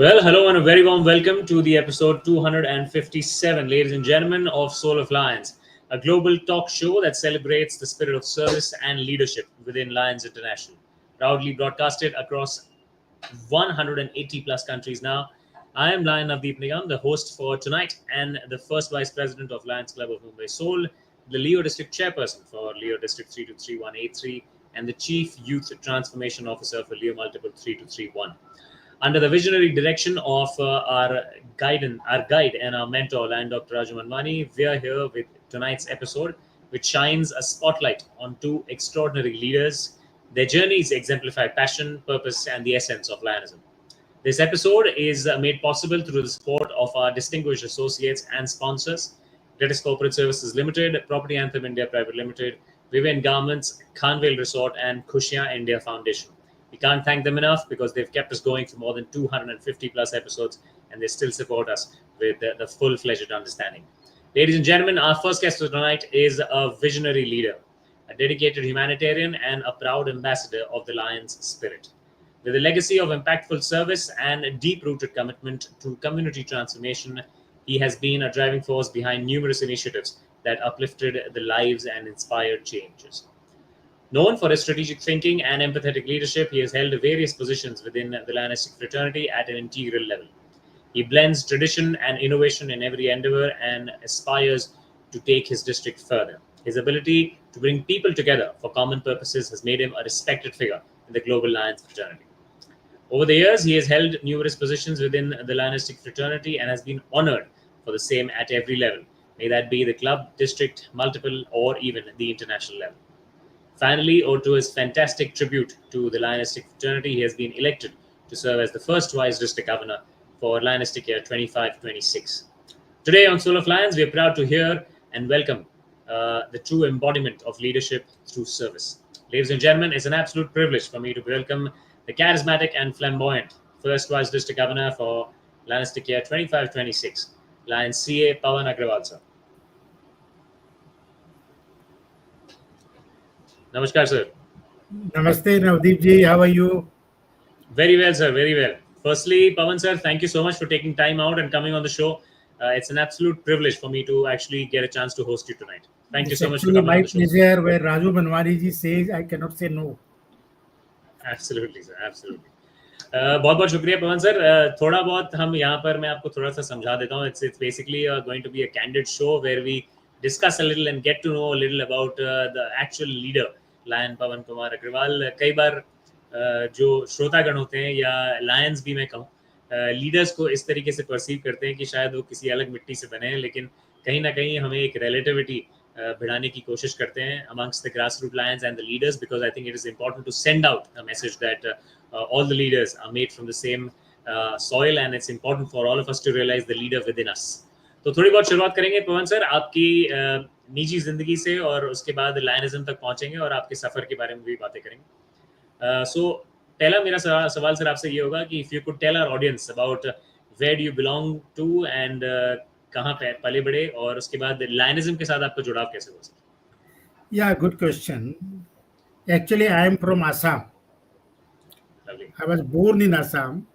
Well, hello and a very warm welcome to the episode 257, ladies and gentlemen, of Soul of Lions, a global talk show that celebrates the spirit of service and leadership within Lions International. Proudly broadcasted across 180 plus countries now. I am Lion Navdeep Nigam, the host for tonight, and the first vice president of Lions Club of Mumbai Soul, the Leo District chairperson for Leo District 323183, and the chief youth transformation officer for Leo Multiple 3231. Under the visionary direction of our guide and our mentor, Lion Dr. Raju Manwani, we are here with tonight's episode, which shines a spotlight on two extraordinary leaders. Their journeys exemplify passion, purpose, and the essence of Lionism. This episode is made possible through the support of our distinguished associates and sponsors: Greatest Corporate Services Limited, Property Anthem India Private Limited, Vivian Garments, Khanvale Resort, and Khushiyan India Foundation. We can't thank them enough because they've kept us going for more than 250 plus episodes, and they still support us with the full-fledged understanding. Ladies and gentlemen, our first guest for tonight is a visionary leader, a dedicated humanitarian, and a proud ambassador of the Lions spirit. With a legacy of impactful service and a deep-rooted commitment to community transformation, he has been a driving force behind numerous initiatives that uplifted the lives and inspired changes. Known for his strategic thinking and empathetic leadership, he has held various positions within the Lionistic fraternity at an integral level. He blends tradition and innovation in every endeavor and aspires to take his district further. His ability to bring people together for common purposes has made him a respected figure in the global Lions fraternity. Over the years, he has held numerous positions within the Lionistic fraternity and has been honored for the same at every level, may that be the club, district, multiple, or even the international level. Finally, owed to his fantastic tribute to the Lionistic fraternity, he has been elected to serve as the first Vice District Governor for Lionistic year 25-26. Today on Soul of Lions, we are proud to hear and welcome the true embodiment of leadership through service. Ladies and gentlemen, it's an absolute privilege for me to welcome the charismatic and flamboyant first Vice District Governor for Lionistic year 25-26, Lions CA Pawan Agrawal, sir. Namaskar, sir. Namaste, Navdeep ji. How are you? Very well, sir. Very well. Firstly, Pawan, sir, thank you so much for taking time out and coming on the show. It's an absolute privilege for me to actually get a chance to host you tonight. Thank you It's so much for actually coming on my the show. pleasure where Raju Banwari ji says I cannot say no. Absolutely, sir. Absolutely. बहुत बहुत शुक्रिया पवन sir. थोड़ा बहुत हम यहाँ पर मैं आपको थोड़ा सा समझा देता हूँ. It's basically going to be a candid show where we discuss a little and get to know a little about the actual leader, Lion Pawan Kumar Agrawal. कई बार जो श्रोतागण होते हैं या लायंस भी मैं कहूँ, लीडर्स को इस तरीके से परसीव करते हैं कि शायद वो किसी अलग मिट्टी से बने हैं, लेकिन कहीं ना कहीं हमें एक रिलेटिविटी बढ़ाने की कोशिश करते हैं amongst the grassroots lions and the leaders, because I think it is important to send out a message that all the leaders are made from the same soil, and it's important for all of us to realize the leader within us. तो थोड़ी बहुत शुरुआत करेंगे पवन sir आपकी निजी जिंदगी से, और उसके बाद लायनिज्म तक पहुंचेंगे और आपके सफर के बारे में भी बातें करेंगे. So पहला मेरा सवाल सर आपसे ये होगा कि if you could tell our audience about where do you belong to and कहाँ पे पले बड़े, और उसके बाद लायनिज्म के साथ आपका जुड़ाव कैसे हुआ sir? Yeah, good question. Actually, I am from Assam. Lovely. I was born in Assam.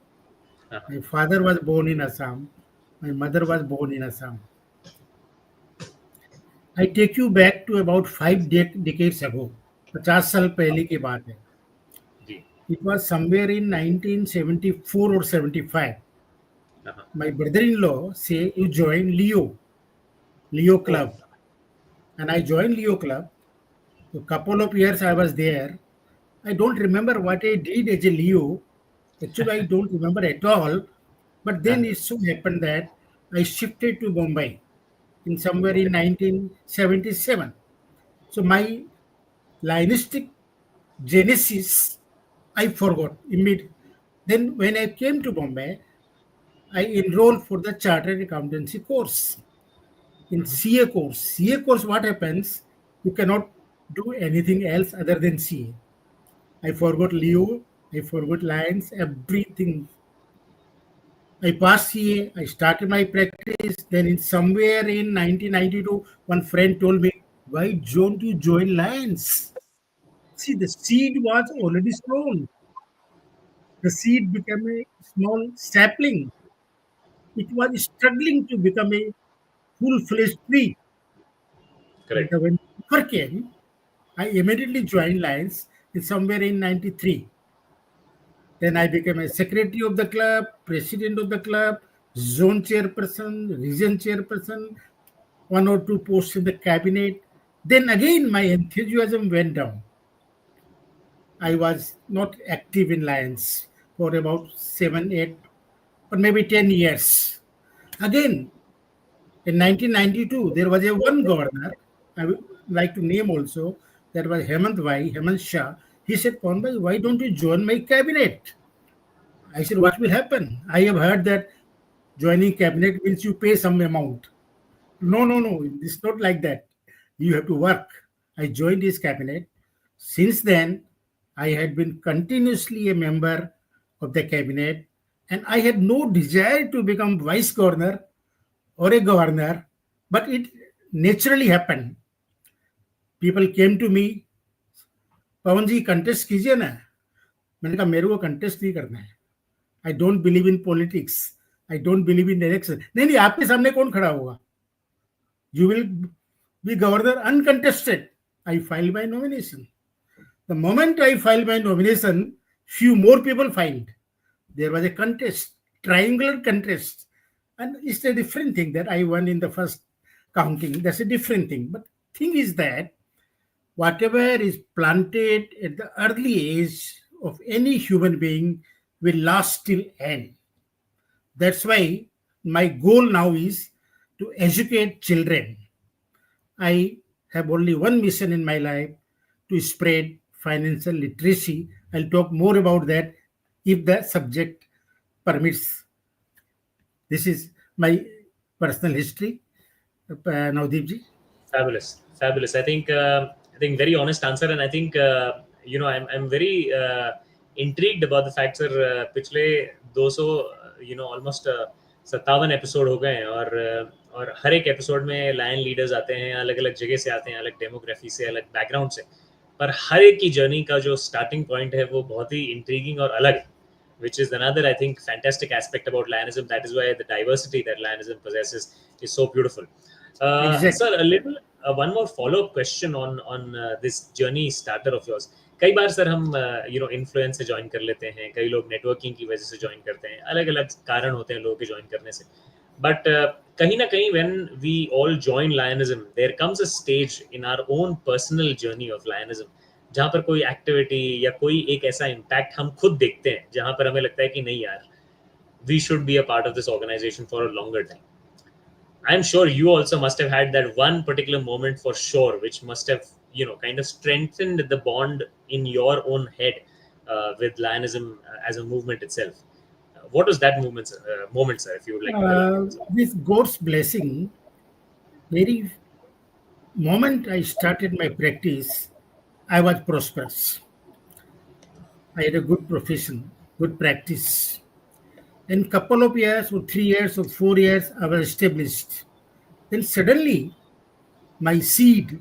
हाँ, My father was born in Assam. My mother was born in Assam. I take you back to about decades ago. 50 साल पहले की बात है. जी. It was somewhere in 1974 or 75. हाँ. My brother-in-law say you join Leo Oh, Club. And I joined Leo Club. A couple of years I was there. I don't remember what I did as a Leo. Actually, I don't remember at all. But then it so happened that I shifted to Bombay in somewhere in 1977. So my linistic genesis, I forgot immediately. Then when I came to Bombay, I enrolled for the chartered accountancy course. In CA course, what happens? You cannot do anything else other than CA. I forgot Leo, I forgot Lions, everything. I passed CA, I started my practice. Then in somewhere in 1992, one friend told me, why don't you join Lions? See, the seed was already sown. The seed became a small sapling. It was struggling to become a full-fledged tree. But Correct. when offer came, I immediately joined Lions in somewhere in 93. Then I became a secretary of the club, president of the club, zone chairperson, region chairperson, one or two posts in the cabinet. Then again, my enthusiasm went down. I was not active in Lions for about 7, 8, or maybe 10 years. Again, in 1992, there was a one governor, I would like to name also, that was Hemant Shah. He said, Pawan bhai, why don't you join my cabinet? I said, what will happen? I have heard that joining cabinet means you pay some amount. No, no, no, it's not like that. You have to work. I joined his cabinet. Since then, I had been continuously a member of the cabinet, and I had no desire to become vice governor or a governor, but it naturally happened. People came to me, Pavan ji contest कीजिए ना. मैंने कहा मेरे को contest नहीं करना है. I don't believe in politics. I don't believe in election. नहीं नहीं, आपके सामने कौन खड़ा होगा? You will be governor uncontested. I filed my nomination. The moment I filed my nomination, few more people filed. There was a contest, triangular contest. And it's a different thing that I won in the first counting. That's a different thing. But thing is that whatever is planted at the early age of any human being will last till end. That's why my goal now is to educate children. I have only one mission in my life, to spread financial literacy. I'll talk more about that if the subject permits. This is my personal history, Navdeep ji. Fabulous, fabulous. I think very honest answer, and I think I'm very intrigued about the fact, sir. पिछले 200 almost 57 episode हो गए हैं, और हर एक episode में lion leaders आते हैं, अलग अलग जगह से आते हैं, अलग डेमोग्राफी से, अलग बैकग्राउंड से, पर हर एक की जर्नी का जो स्टार्टिंग पॉइंट है वो बहुत ही इंट्रीगिंग और अलग है, which is another, I think, fantastic aspect about Lionism. That is why the diversity that Lionism possesses is so beautiful. Exactly. Sir, a little one more follow-up question on this journey starter of yours. कई बार sir हम influence से join कर लेते हैं, कई लोग networking की वजह से ज्वाइन करते हैं, अलग अलग कारण होते हैं लोगों के ज्वाइन करने से, बट कहीं ना कहीं when we all join Lionism, there comes a stage in our own personal journey of Lionism जहाँ पर कोई एक्टिविटी या कोई एक ऐसा इम्पैक्ट हम खुद देखते हैं जहाँ पर हमें लगता है कि नहीं यार, we should be a part of this organization for a longer time. I'm sure you also must have had that one particular moment for sure, which must have, kind of strengthened the bond in your own head with Lionism as a movement itself. What was that moment, sir, if you would like to tell? With God's blessing, very moment I started my practice, I was prosperous. I had a good profession, good practice. In couple of years, or 3 years, or 4 years, I was established. Then suddenly, my seed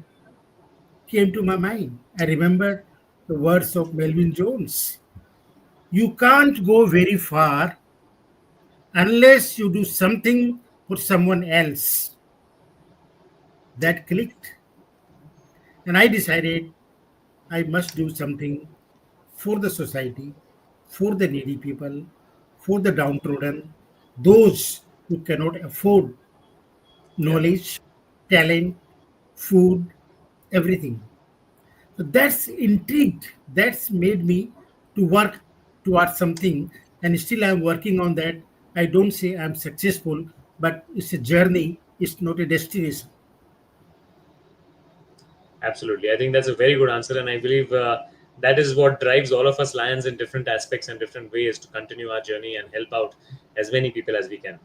came to my mind. I remembered the words of Melvin Jones. You can't go very far unless you do something for someone else. That clicked. And I decided I must do something for the society, for the needy people, for the downtrodden, those who cannot afford knowledge, talent, food, everything. So that's intrigued. That's made me to work towards something, and still I'm working on that. I don't say I'm successful, but it's a journey. It's not a destination. Absolutely. I think that's a very good answer. And I believe that is what drives all of us Lions in different aspects and different ways to continue our journey and help out as many people as we can.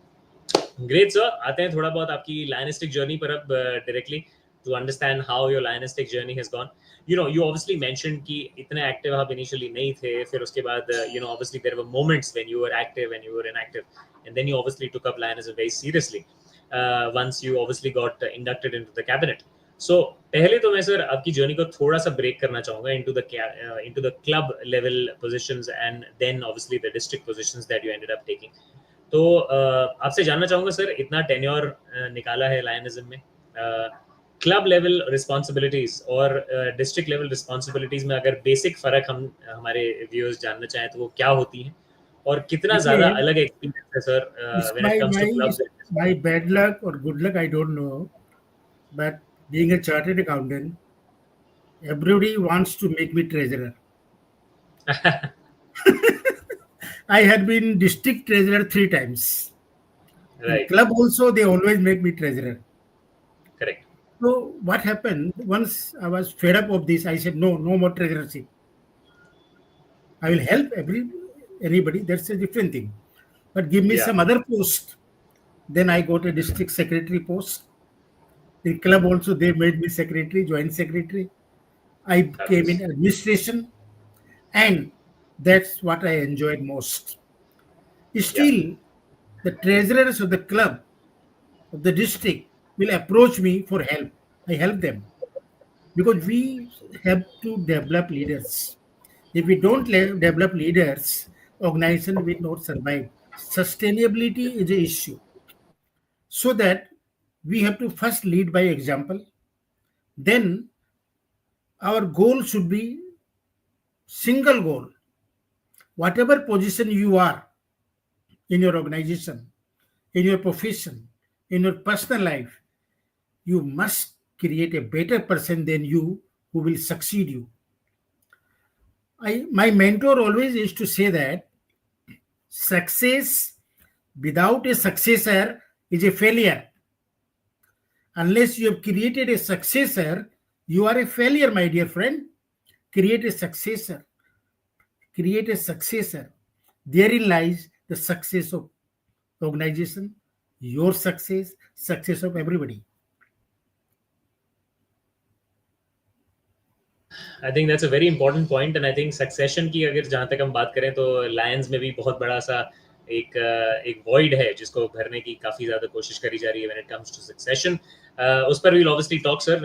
Great, sir. आते हैं थोड़ा बहुत आपकी Lionistic journey पर अब directly to understand how your Lionistic journey has gone. You obviously mentioned कि इतने active आप initially नहीं थे, फिर उसके बाद obviously there were moments when you were active and you were inactive, and then you obviously took up Lionism very seriously once you obviously got inducted into the cabinet. सो पहले तो मैं sir आपकी journey को थोड़ा सा break करना चाहूंगा into the club level positions and then obviously the district positions that you ended up taking. तो आपसे जानना चाहूंगा सर, इतना टेन्योर निकाला है लायनिज्म में, क्लब लेवल रिस्पॉन्सिबिलिटीज और डिस्ट्रिक्ट लेवल रिस्पॉन्सिबिलिटीज में अगर बेसिक फर्क हम हमारे व्यूअर्स जानना चाहें तो वो क्या होती हैं और कितना ज्यादा देखिए, अलग एक्सपीरियंस है sir when it comes to clubs? my bad luck or good luck, I don't know. But being a chartered accountant, everybody wants to make me treasurer. I had been district treasurer 3 times. In right. club also, they always make me treasurer. Correct. So what happened? Once I was fed up of this, I said, no, no more treasurership. I will help anybody. That's a different thing. But give me Yeah. some other post. Then I got a district secretary post. In club also, they made me secretary, joint secretary. I came in administration, and that's what I enjoyed most. Still, the treasurers of the club, of the district, will approach me for help. I help them because we have to develop leaders. If we don't develop leaders, organization will not survive. Sustainability is an issue. So that we have to first lead by example. Then our goal should be single goal. Whatever position you are in your organization, in your profession, in your personal life, you must create a better person than you who will succeed you. My mentor always used to say that success without a successor is a failure. Unless you have created a successor, you are a failure, my dear friend. Create a successor. Create a successor. Therein lies the success of the organization, your success, success of everybody. I think that's a very important point and I think succession की अगर जहाँ तक हम बात करें तो Lions में भी बहुत बड़ा सा एक वॉइड है जिसको भरने की काफी ज्यादा कोशिश करी जा रही है when it comes to succession. उस पर we will obviously talk sir.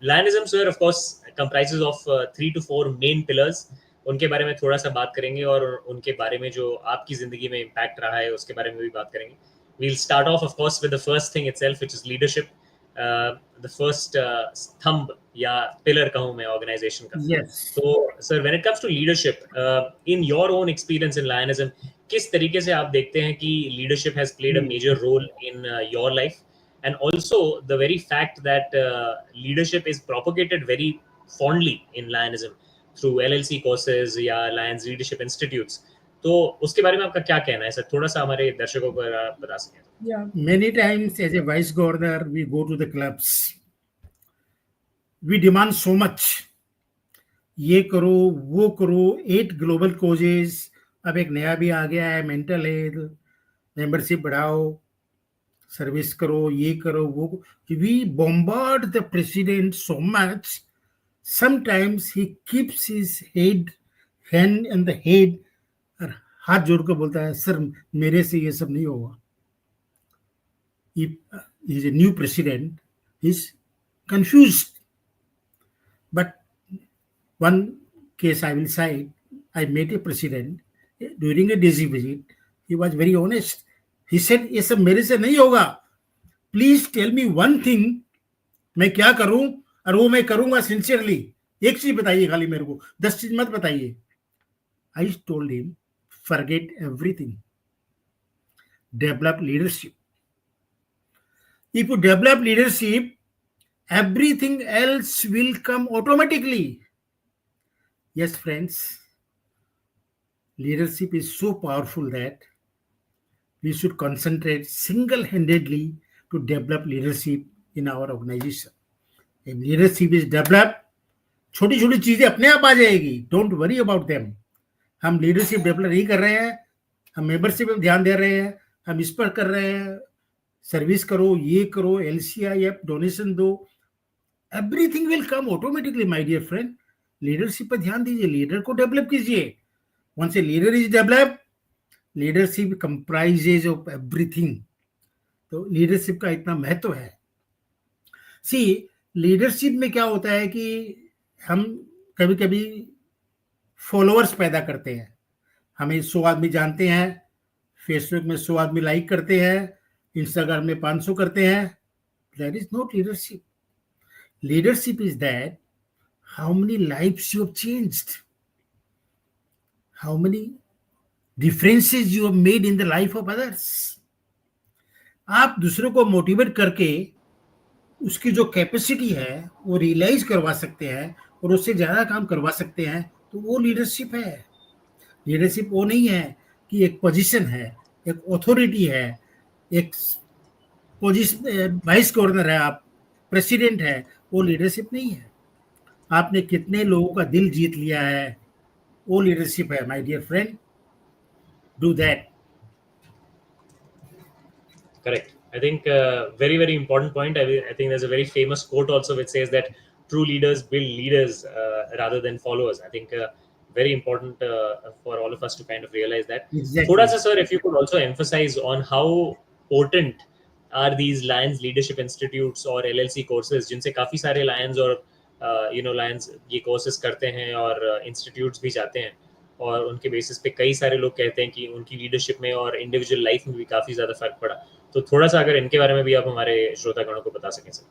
Lionism sir of course comprises of 3 to 4 main pillars. उनके बारे में थोड़ा सा बात करेंगे और उनके बारे में जो आपकी जिंदगी में इम्पैक्ट रहा है उसके बारे में भी बात करेंगे. We'll start of course with the first thing itself which is leadership. The first स्तंभ या पिलर कहूं मैं ऑर्गेनाइजेशन का. Yes. तो sir when it comes to leadership in your own experience in Lionism, किस तरीके से आप देखते हैं कि leadership has played a major role in your life and also the very fact that leadership is propagated very fondly in Lionism through LLC courses या Lions Leadership Institutes. तो उसके बारे में आपका क्या कहना है सर? थोड़ा सा हमारे दर्शकों को आप बता सकें. Yeah, many times as a vice governor, we go to the clubs. We demand so much. ये करो, वो करो, 8 global causes. अब एक नया भी आ गया है, mental health, membership बढ़ाओ, सर्विस करो, ये करो, वो. We bombard the president so much. Sometimes he keeps his hand in the head और हाथ जोड़ कर बोलता है, सर मेरे से ये सब नहीं होगा. He is a new president. He's confused. But one case I will cite, I met a president during a DC visit. He was very honest. He said, ये सब मेरे से नहीं होगा. Please tell me one thing. मैं क्या करूं और वो मैं करूंगा सिंसियरली. एक चीज बताइए खाली मेरे को, 10 चीज मत बताइए. I told him, forget everything. Develop leadership. If you develop leadership, everything else will come automatically. Yes, friends, leadership is so powerful that we should concentrate single-handedly to develop leadership in our organization. If leadership is developed, छोटी छोटी चीजें अपने आप आ जाएगी. Don't worry about them. हम leadership develop नहीं कर रहे हैं, हम मेंबरशिप पे ध्यान दे रहे हैं, हम इस पर कर रहे हैं, सर्विस करो, ये करो, LCIF डोनेशन दो. Everything will come automatically my dear friend. Leadership पर ध्यान दीजिए, लीडर को डेवलप कीजिए. Once a leader is develop, leadership comprises of everything. तो लीडरशिप का इतना महत्व है. सी लीडरशिप में क्या होता है कि हम कभी कभी फॉलोअर्स पैदा करते हैं। हमें 100 आदमी जानते हैं, फेसबुक में 100 आदमी लाइक करते हैं, इंस्टाग्राम में 500 करते हैं। That is not leadership. Leadership is that how many lives you have changed, how many differences you have made in the life of others. आप दूसरों को मोटिवेट करके उसकी जो कैपेसिटी है वो रियलाइज करवा सकते हैं और उससे ज्यादा काम करवा सकते हैं, तो वो लीडरशिप है। लीडरशिप वो नहीं है कि एक पोजीशन है, एक अथॉरिटी है, एक पोजीशन, वाइस गवर्नर है आप, प्रेसिडेंट है। वो लीडरशिप नहीं है। आपने कितने लोगों का दिल जीत लिया है, वो लीडरशिप है। My dear friend, do that. Correct. I think very very important point. I think there's a very famous quote also which says that true leaders build leaders rather than followers. I think very important for all of us to kind of realize that. Thoda exactly. sa sir, if you could also emphasize on how potent are these Lions Leadership Institutes or LLC courses, जिनसे काफी सारे Lions और Lions ये courses करते हैं और institutes भी जाते हैं, और उनके बेसिस पे कई सारे लोग कहते हैं कि उनकी लीडरशिप में और इंडिविजुअल लाइफ में भी काफी ज्यादा फर्क पड़ा। तो थोड़ा सा अगर इनके बारे में भी आप हमारे श्रोतागणों को बता सकें सर।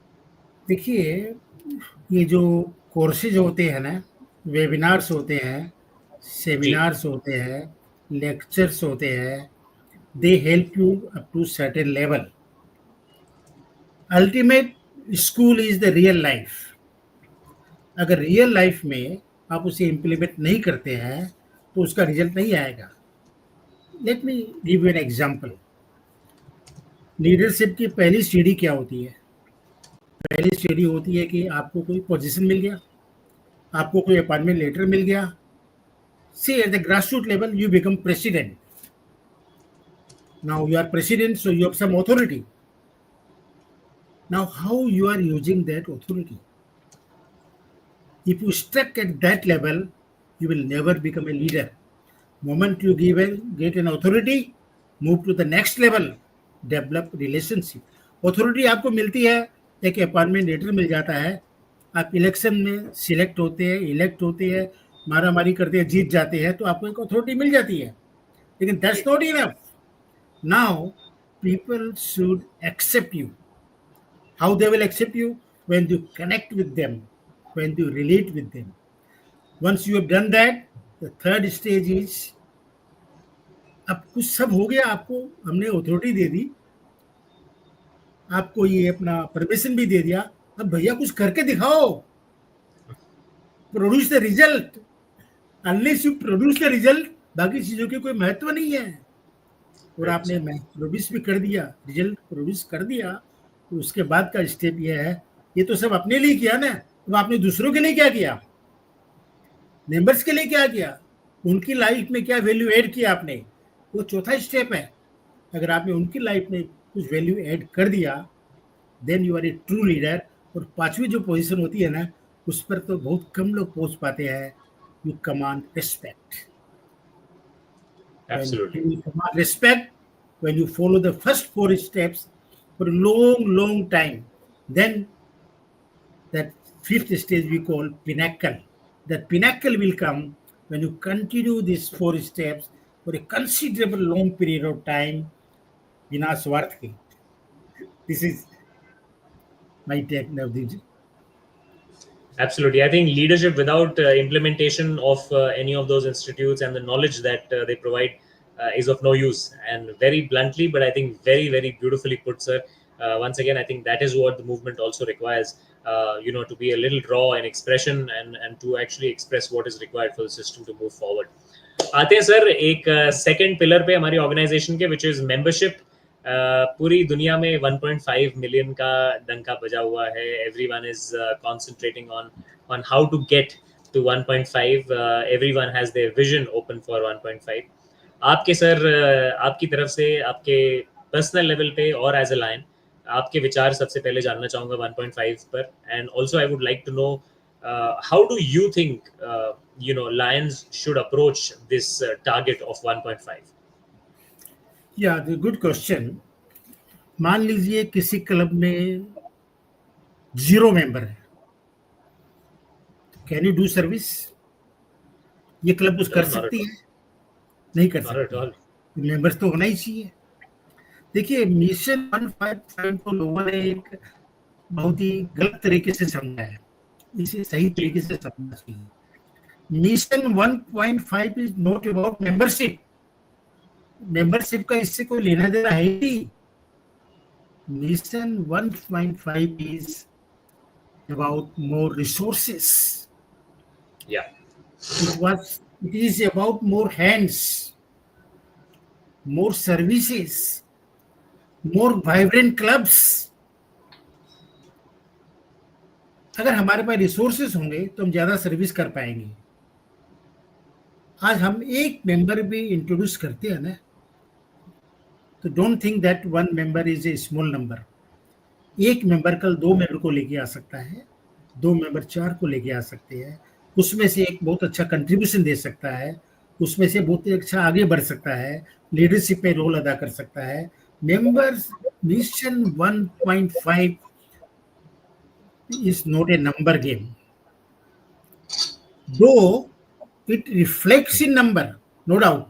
देखिए, ये जो कोर्सेज होते हैं ना, वेबिनार्स होते हैं, जी सेमिनार्स होते हैं, लेक्चर्स होते हैं, they help you up to certain level. Ultimate school is the real life. अगर रियल लाइफ में आप उसे इम्प्लीमेंट नहीं करते हैं तो उसका रिजल्ट नहीं आएगा। Let me give you an example. Leadership की पहली सीढ़ी क्या होती है? पहली सीढ़ी होती है कि आपको कोई पोजीशन मिल गया, आपको कोई अपॉइंटमेंट लेटर मिल गया। See at the grassroot level you become president. Now you are president, so you have some authority. Now how you are using that authority? If you stuck at that level, you will never become a leader. Moment you get an authority, move to the next level, develop relationship. Authority आपको मिलती है, एक appointment letter मिल जाता है, आप election में select होते हैं, इलेक्ट होते हैं, मारामारी करते हैं, जीत जाते हैं, तो आपको एक अथॉरिटी मिल जाती है। लेकिन that's not enough. Now people should accept you. How they will accept you? When you connect with them, when you relate with them. Once you have done that, the third stage is, अब कुछ सब हो गया, आपको हमने authority दे दी, आपको ये अपना परमिशन भी दे दिया, अब भैया कुछ करके दिखाओ। Produce the result. Unless you produce the result, बाकी चीजों के कोई महत्व नहीं है। और आपने प्रोड्यूस भी कर दिया, रिजल्ट प्रोड्यूस कर दिया, तो उसके बाद का स्टेप यह है, ये तो सब अपने लिए किया ना, तो आपने दूसरों के लिए क्या किया? मेंबर्स के लिए क्या किया? उनकी लाइफ में क्या वैल्यू ऐड किया आपने? वो चौथा स्टेप है। अगर आपने उनकी लाइफ में कुछ वैल्यू ऐड कर दिया, then you are a true leader. और पांचवी जो पोजीशन होती है ना, उस पर तो बहुत कम लोग पहुंच पाते हैं। You command respect. Absolutely. When you command respect, when you follow the first 4 steps for a long time, then that fifth stage we call pinnacle. That pinnacle will come when you continue these 4 steps for a considerable long period of time, बिना स्वार्थ के। This is my take now. Absolutely. I think leadership without implementation of any of those institutes and the knowledge that they provide is of no use. And very bluntly, but I think very, very beautifully put, sir. Once again, I think that is what the movement also requires, to be a little raw in expression and to actually express what is required for the system to move forward. आते हैं sir एक second pillar पे हमारी organisation के, which is membership. पूरी दुनिया में 1.5 million का डंका बजा हुआ है। Everyone is concentrating on how to get to 1.5। Everyone has their vision open for 1.5। आपके सर, आपकी तरफ से, आपके पर्सनल लेवल पे और एज अ लायन, आपके विचार सबसे पहले जानना चाहूंगा 1.5 पर। And also I would like to know how do you think Lions should approach this target of 1.5? Yeah, the good question. मान लीजिए किसी क्लब में 0 मेंबर है, कैन यू डू सर्विस? ये क्लब कुछ कर No, not at सकती all. है? नहीं कर Not at सकती है। all. मेंबर्स तो होना ही चाहिए। देखिए, मिशन 155 को लोगों ने एक बहुत ही गलत तरीके से समझा है, इसे सही तरीके से समझना चाहिए। Mission 1.5 is not about membership. Membership का इससे कोई लेना देना है ही नहीं। Mission 1.5 is about more resources. Yeah. It is about more hands, more services, more vibrant clubs. अगर हमारे पास रिसोर्सेस होंगे तो हम ज्यादा सर्विस कर पाएंगे। आज हम एक मेंबर भी इंट्रोड्यूस करते हैं ना, तो don't think that one member is a small number. एक मेंबर कल 2 मेंबर को लेके आ सकता है, 2 मेंबर 4 को लेके आ सकते हैं, उसमें से एक बहुत अच्छा कंट्रीब्यूशन दे सकता है, उसमें से बहुत अच्छा आगे बढ़ सकता है, लीडरशिप में रोल अदा कर सकता है। Members mission 1.5 is not a number game. Though it reflects in number, no doubt,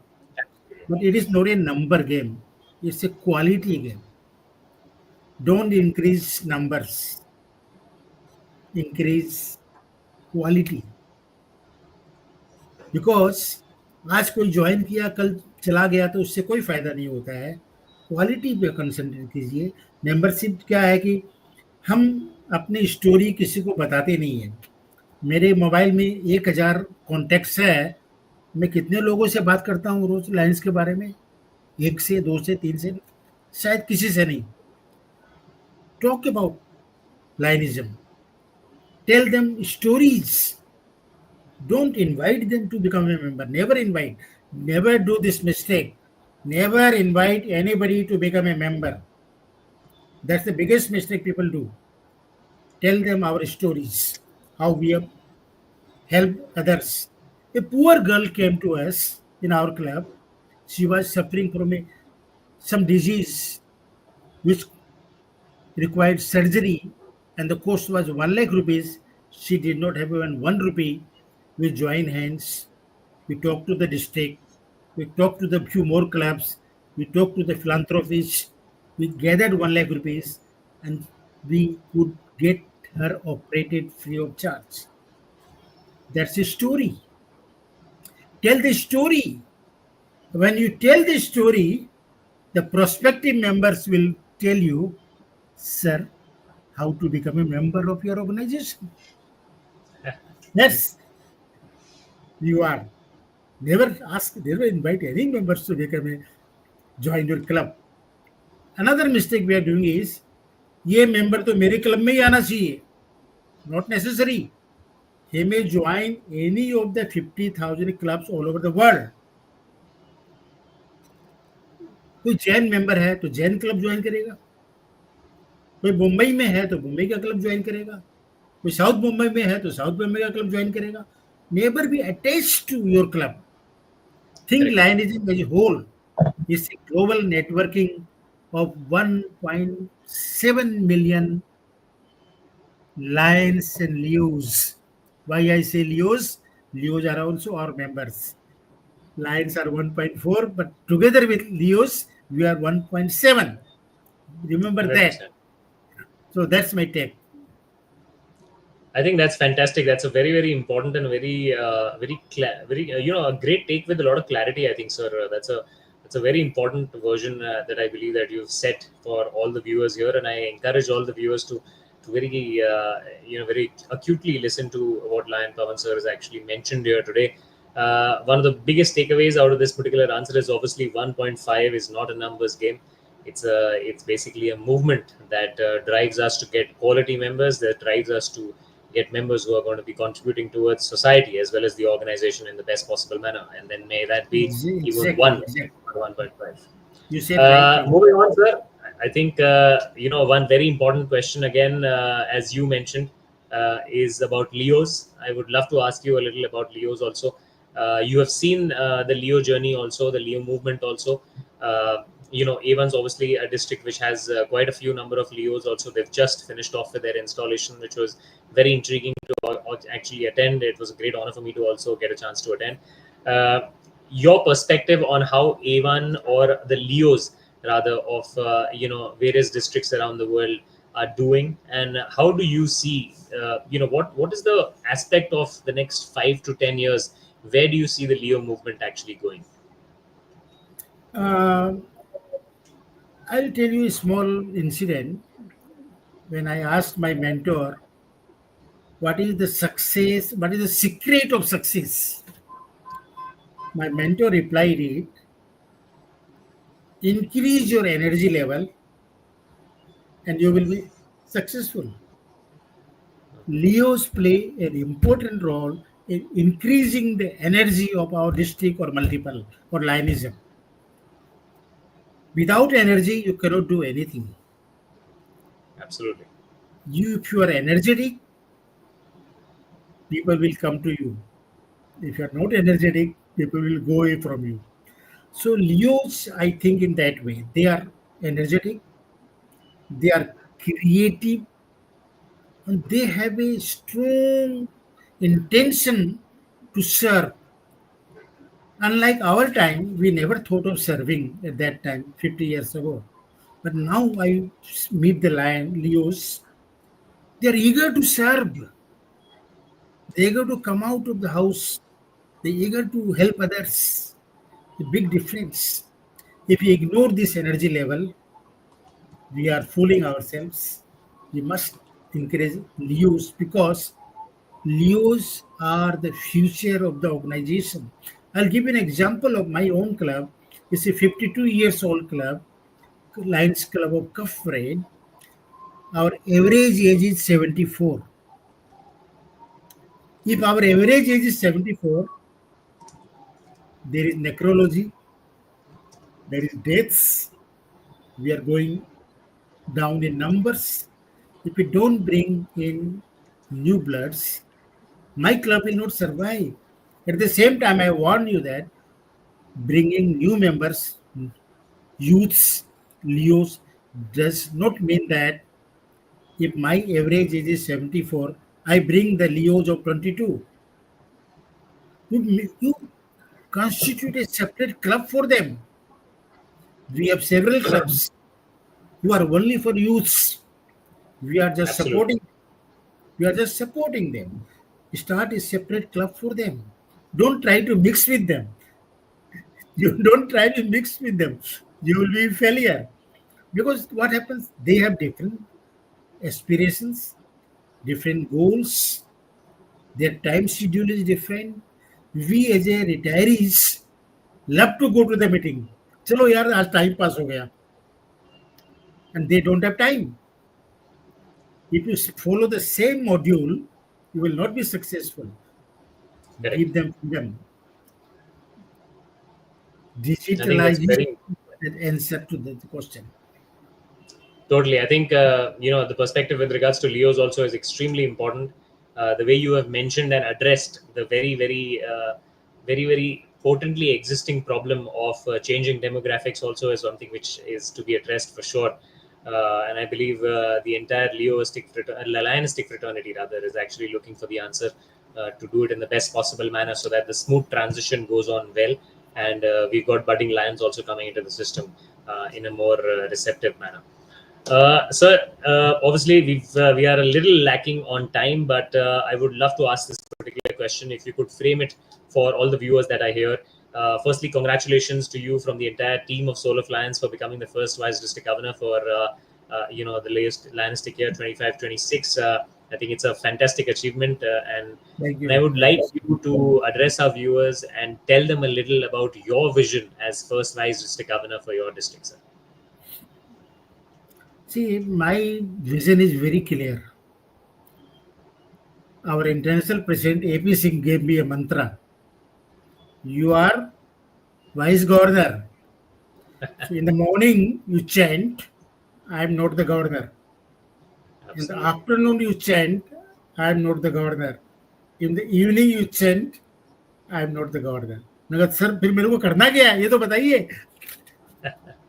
but it is not a number game. It's a quality game. Don't increase numbers, increase quality. Because आज कोई join किया कल चला गया तो उससे कोई फायदा नहीं होता है। क्वालिटी पे कंसंट्रेट कीजिए। मेंबरशिप क्या है कि हम अपनी स्टोरी किसी को बताते नहीं है। मेरे मोबाइल में 1000 कॉन्टेक्ट्स है, मैं कितने लोगों से बात करता हूँ रोज लाइन्स के बारे में? 1 से 2 से 3 से, शायद किसी से नहीं। Talk about Lionism, tell them stories, don't invite them to become a member. Never invite. Never do this mistake. Never invite anybody to become a member. That's the biggest mistake people do. Tell them our stories, how we have helped others. A poor girl came to us in our club. She was suffering from some disease which required surgery, and the cost was 1 lakh rupees. She did not have even 1 rupee. We joined hands. We talked to the district. We talked to the few more clubs. We talked to the philanthropists. We gathered 1 lakh rupees and we could get her operated free of charge. That's a story. Tell the story. When you tell the story, the prospective members will tell you, sir, how to become a member of your organization. Yes, you are. Never invite any members to join your club. Another mistake we are doing is, ये member तो मेरे club में ही आना चाहिए. Not necessary. He may join any of the 50,000 clubs all over the world. कोई Jain member है तो Jain club join करेगा, कोई मुंबई में है तो मुंबई का क्लब ज्वाइन करेगा, कोई साउथ मुंबई में है तो साउथ मुंबई का क्लब ज्वाइन करेगा. Never be attached to your club. Think Lionism as a whole is a global networking of 1.7 million Lions and Leos. Why I say Leos? Leos are also our members. Lions are 1.4, but together with Leos, we are 1.7. Remember 100%. that. So that's my take. I think that's fantastic. That's a very, very important and very, a great take with a lot of clarity. I think, sir, that's a very important version that I believe that you've set for all the viewers here, and I encourage all the viewers to very, very acutely listen to what Lion Pawan sir has actually mentioned here today. One of the biggest takeaways out of this particular answer is obviously 1.5 is not a numbers game. It's basically a movement that drives us to get quality members, that drives us to get members who are going to be contributing towards society as well as the organization in the best possible manner. And then may that be even 1.5. You said right. Moving on, sir. I think, one very important question again, as you mentioned, is about Leos. I would love to ask you a little about Leos also. You have seen the Leo journey also, the Leo movement also. A1's obviously a district which has quite a few number of Leos. Also, they've just finished off with their installation, which was very intriguing to actually attend. It was a great honor for me to also get a chance to attend. Your perspective on how A1 or the Leos rather of various districts around the world are doing, and how do you see what is the aspect of the next 5 to 10 years? Where do you see the Leo movement actually going? Uh, I'll tell you a small incident. When I asked my mentor, what is the success, what is the secret of success? My mentor replied it, increase your energy level and you will be successful. Leos play an important role in increasing the energy of our district or multiple or Lionism. Without energy, you cannot do anything. Absolutely. If you are energetic, people will come to you. If you are not energetic, people will go away from you. So Leos, I think in that way, they are energetic, they are creative, and they have a strong intention to serve. Unlike our time, we never thought of serving at that time, 50 years ago. But now I meet the Leos, they are eager to serve. They're eager to come out of the house. They're eager to help others. A big difference. If we ignore this energy level, we are fooling ourselves. We must encourage Leos because Leos are the future of the organization. I'll give you an example of my own club. It's a 52 years old club, Lions Club of Kafred. Our average age is 74. If our average age is 74, there is necrology, there is deaths. We are going down in numbers. If we don't bring in new bloods, my club will not survive. At the same time, I warn you that bringing new members, youths, Leos, does not mean that if my average age is 74, I bring the Leos of 22. You constitute a separate club for them. We have several clubs who are only for youths. We are just Absolutely. supporting. We are just supporting them. Start a separate club for them. Don't try to mix with them. You don't try to mix with them. You will be a failure. Because what happens? They have different aspirations, different goals. Their time schedule is different. We as a retirees love to go to the meeting. चलो यार आज time pass हो गया. And they don't have time. If you follow the same module, you will not be successful. Correct. Give them freedom. I think that's Digitalization very is the answer to the question. totally. I think the perspective with regards to Leos also is extremely important. The way you have mentioned and addressed the very potently existing problem of changing demographics also is something which is to be addressed for sure. And I believe the entire Lionistic fraternity rather is actually looking for the answer to do it in the best possible manner so that the smooth transition goes on well. And we've got budding lions also coming into the system in a more receptive manner. Obviously we are a little lacking on time, but I would love to ask this particular question. If you could frame it for all the viewers that are here. Firstly, congratulations to you from the entire team of Soul of Lions for becoming the first Vice District Governor for the latest Lionistic year 25-26. I think it's a fantastic achievement, and Thank I you. would like you to address our viewers and tell them a little about your vision as first Vice District Governor for your district, sir. See, my vision is very clear. Our international president AP Singh gave me a mantra. You are vice governor. So in the morning you chant, I am not the governor. In the Absolutely. afternoon you chant, I am not the governor. In the evening you chant, I am not the governor. मैं कहा sir फिर मेरे को करना क्या है ये तो बताइए.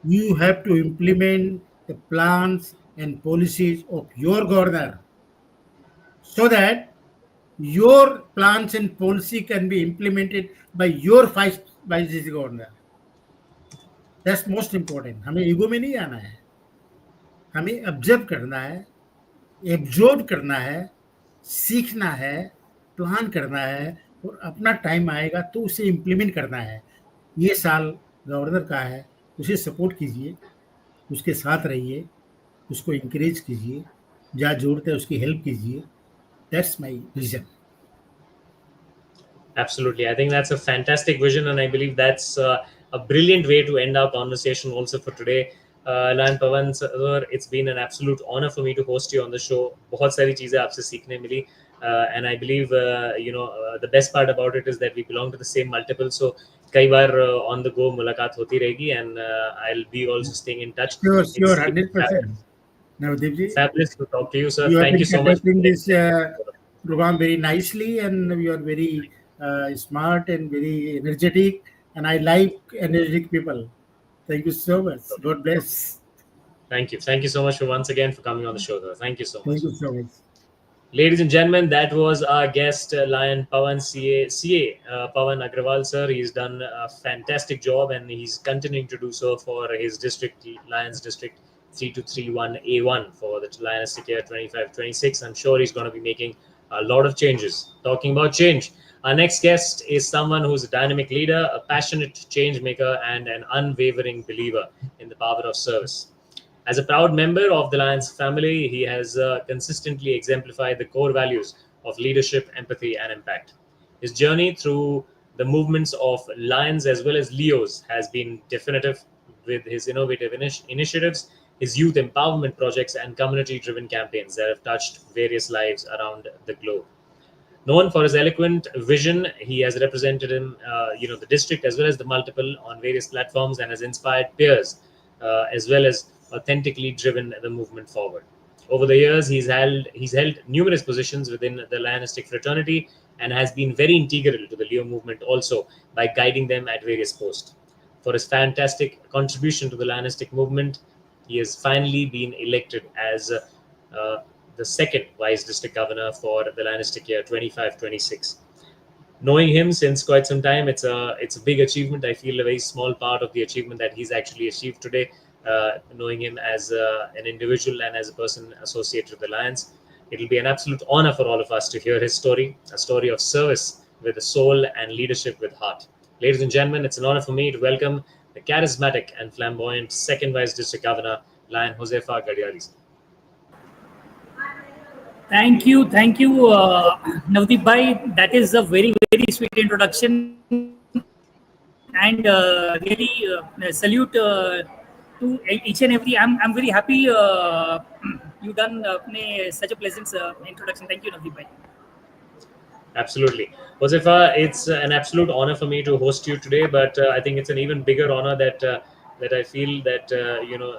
You have to implement the plans and policies of your governor so that your plans and policy can be implemented by your vice governor. That's most important. हमें ईगो में नहीं आना है. हमें ऑब्जर्व करना है, एब्जॉर्ब करना है, सीखना है, प्लान करना है और अपना टाइम आएगा तो उसे इम्प्लीमेंट करना है. ये साल गवर्नर का है, उसे सपोर्ट कीजिए, उसके साथ रहिए, उसको इंकरेज कीजिए, जहाँ ज़रूरत है उसकी हेल्प कीजिए. That's my vision. Absolutely. I think that's a fantastic vision, and I believe that's a brilliant way to end our conversation also for today. Lion Pawan sir, it's been an absolute honor for me to host you on the show. बहुत सारी चीजें आपसे सीखने मिली, and I believe the best part about it is that we belong to the same multiple. So कई बार on the go मुलाकात होती रहेगी, and I'll be also staying in touch. Sure, It's 100%. Navdeep ji, fabulous to talk to you, sir. you have Thank been you so much. conducting this program very nicely, and you are very smart and very energetic, and I like energetic people. Thank you so much. God bless. Thank you. Thank you so much for once again for coming on the show, sir. Thank you so much. Thank you so much. Ladies and gentlemen, that was our guest, Lion Pawan Pawan Agrawal, sir. He's done a fantastic job and he's continuing to do so for his district, Lions District 3231A1 for the Lionistic year 25-26. I'm sure he's going to be making a lot of changes. Talking about change, our next guest is someone who's a dynamic leader, a passionate change maker, and an unwavering believer in the power of service. As a proud member of the Lions family, he has consistently exemplified the core values of leadership, empathy, and impact. His journey through the movements of Lions as well as Leos has been definitive, with his innovative initiatives, his youth empowerment projects, and community driven campaigns that have touched various lives around the globe. Known for his eloquent vision, he has represented the district as well as the multiple on various platforms and has inspired peers as well as authentically driven the movement forward. Over the years, he's held numerous positions within the Lionistic fraternity and has been very integral to the Leo movement also by guiding them at various posts. For his fantastic contribution to the Lionistic movement, he has finally been elected as the second Vice District Governor for the Lionistic year 25-26. Knowing him since quite some time, it's a big achievement. I feel a very small part of the achievement that he's actually achieved today. Knowing him as an individual and as a person associated with the Lions, it'll be an absolute honor for all of us to hear his story, a story of service with a soul and leadership with heart. Ladies and gentlemen, it's an honor for me to welcome the charismatic and flamboyant second Vice District Governor, Lion Josefa Gadiali. Thank you, Navdeep Bhai. That is a very, very sweet introduction, and really salute to each and every. I'm very happy you done such a pleasant introduction. Thank you, Navdeep Bhai. Absolutely. Josefa, it's an absolute honor for me to host you today, but I think it's an even bigger honor that I feel that,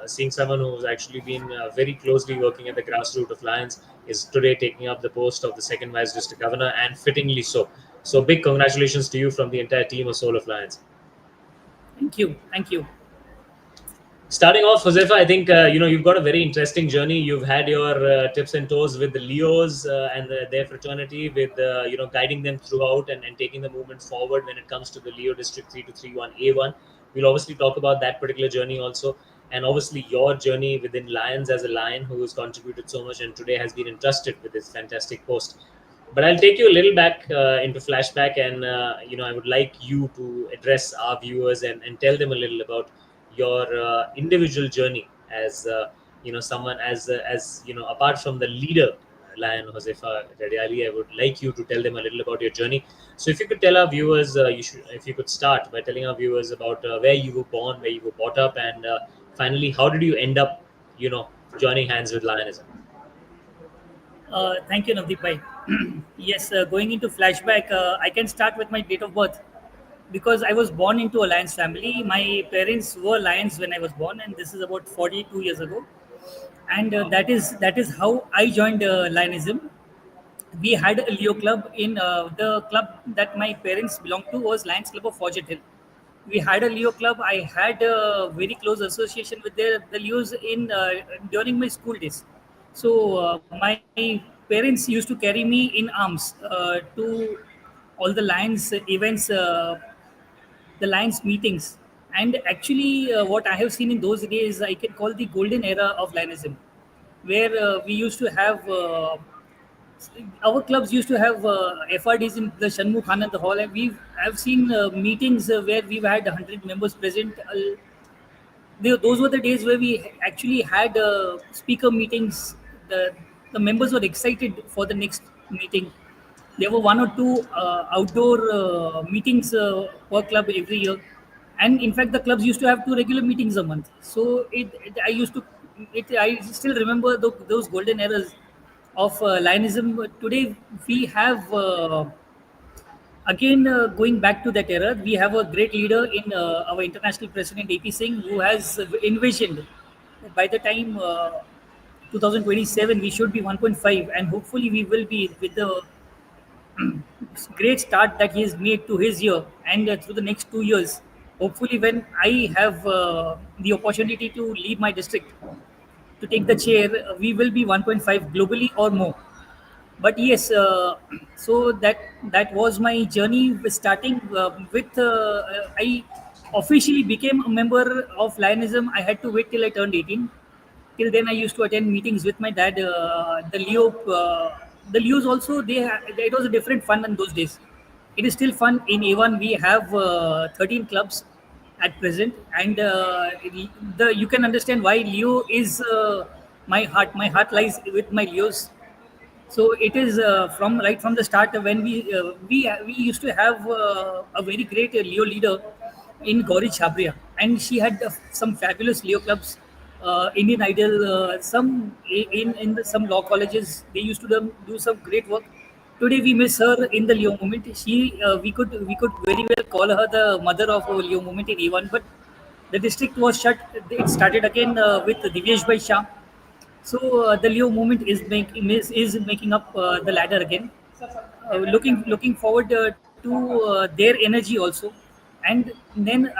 seeing someone who's actually been very closely working at the grassroots of Lions is today taking up the post of the second Vice District Governor, and fittingly so. So big congratulations to you from the entire team of Soul of Lions. Thank you. Starting off, Josefa, I think you've got a very interesting journey. You've had your tips and toes with the Leos and their fraternity, with guiding them throughout and taking the movement forward when it comes to the Leo District 3231A1. We'll obviously talk about that particular journey also, and obviously your journey within Lions as a Lion who has contributed so much and today has been entrusted with this fantastic post. But I'll take you a little back into flashback, and I would like you to address our viewers and tell them a little about your individual journey as someone as apart from the leader Lion Josefa Gadiali. I would like you to tell them a little about your journey. So if you could tell our viewers, if you could start by telling our viewers about where you were born, where you were brought up, and finally how did you end up joining hands with Lionism. Thank you, Navdeep Bhai. Yes, going into flashback, I can start with my date of birth. Because I was born into a Lions family. My parents were Lions when I was born, and this is about 42 years ago. And that is how I joined Lionism. We had a Leo club in the club that my parents belonged to was Lions Club of Forget Hill. we had a Leo club. I had a very close association with the Leos in during my school days. So my parents used to carry me in arms to all the Lions events, the Lions meetings. And actually, what I have seen in those days, I can call the golden era of Lionism, where we used to have. Our clubs used to have FRDs in the Shanmukh Anand Hall, and I've seen meetings where we've had 100 members present. Those were the days where we actually had speaker meetings. The members were excited for the next meeting. There were one or two outdoor meetings per club every year, and in fact, the clubs used to have two regular meetings a month. So I used to, I still remember those golden eras of Lionism. Today, we have. Again, going back to that era, we have a great leader in our international president, AP Singh, who has envisioned that by the time 2027, we should be 1.5, and hopefully, we will be with the great start that he has made to his year and through the next 2 years. Hopefully, when I have the opportunity to lead my district to take the chair, we will be 1.5 globally or more. But yes, so that was my journey with starting with I officially became a member of Lionism. I had to wait till I turned 18. Till then, I used to attend meetings with my dad. The Leos also, it was a different fun in those days. It is still fun. In A1 we have 13 clubs at present, and the you can understand why Leo is my heart. My heart lies with my Leos. So it is from right from the start when we used to have a very great Leo leader in Gauri Chabria, and she had some fabulous Leo clubs, Indian Idol, some law colleges. They used to do some great work. Today we miss her in the Leo movement. We could very well call her the mother of Leo movement in E1, but the district was shut. It started again with Divyesh Bhai Shah. So the Leo movement is making up the ladder again. Looking forward to their energy also. And then